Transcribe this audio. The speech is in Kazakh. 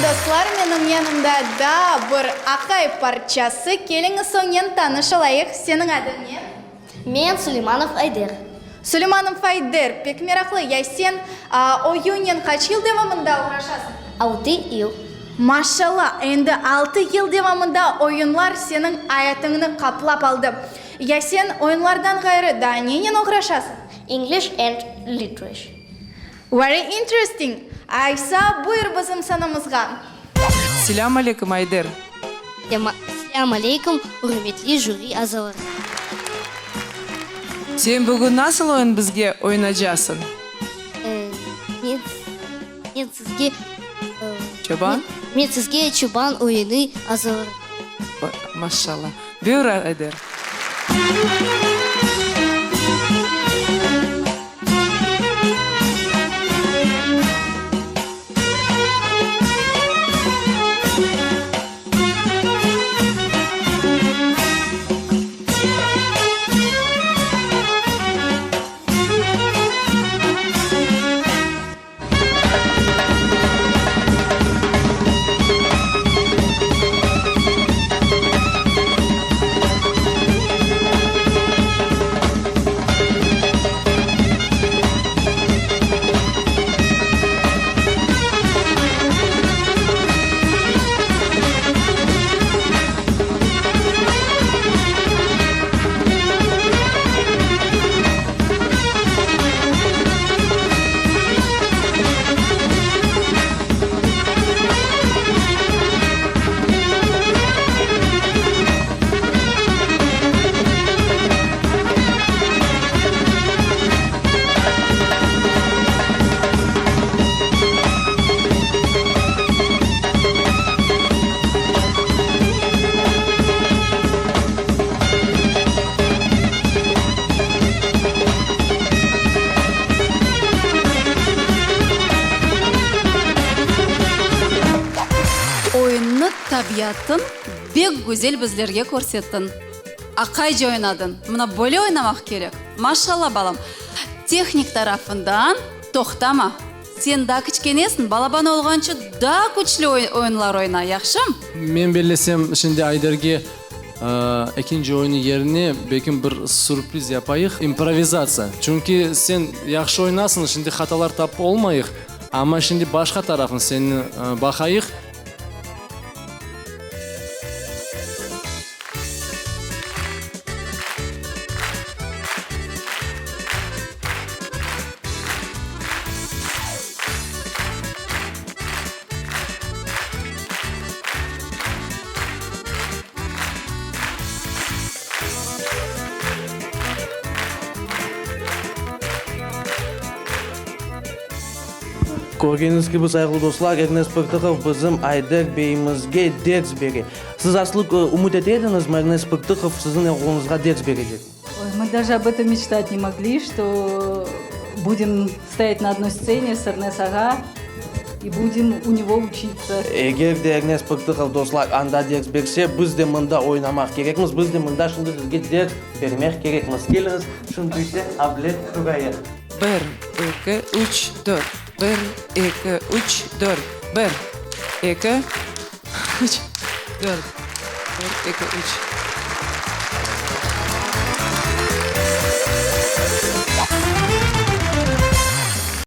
достар, менің yanımda да бір ақай парчасы. Келіңіз соңен таныш алайық. Сенің адың не? Мен Сулейманов Айдер. Сулейманов Айдер. Пек мерақлы. Сен ойынен қач ел девамында ұғырашасың? 6 ел. Машалла, енді 6 ел девамында ойынлар сенің аятыңны қаплап алды. Сен ойынлардан ғайры да ненен ұғырашасың? English and Literature. Very interesting. Айса, бұйыр бізім санымызға. Селям алейкум, Айдер. Селям алейкум, құрметлі жюри азалар. Сен бүгін насыл ойын бізге ойнажасың? Мен сізге... Чобан? Мен сізге чобан ойыны азалар. Машалла. Бүйір, Айдер. Табиатын бек güzel біздерге көрсеттін. Ақай ойнадың. Мұна бөле ойнамақ керек. Машалла балам. Техник тарафындан тоқтама. Сен да кішкенесің, балабан олғанчы да күчлі ойынлар ойна, яқшым? Мен белесем, ішінде Айдерге екінші ойыны еріне бекім бір сюрприз yapayıq. Импровизация. Çünkü сен яқшы ойнасың, ішінде хаталар тап olmayıq. Ama şimdi başka tarafın seni bakayıq. Көргеніңіз gibi sayılı dostlar, Ernest Pırtıkov bizim Ayder beyimizge ders beri. Siz aslı umut ederdiniz mi Ernest Pırtıkov sizin oğlunuzga ders verecek? Мы даже об этом мечтать не могли, что будем стоять на одной сцене с Эрнес Ага и будем у него учиться. Eğer de Ernest Pırtıkov dostlar anda ders berse, biz de mında oynamak gerekmiz, biz de mında şimdi sizge ders vermek gerekmiz. Geliniz, şunu duysa ablet kuraya. 1, 2, 3, 4. 1, 2, 3, 4. 1, 2, 3, 4. 1, 2, 3.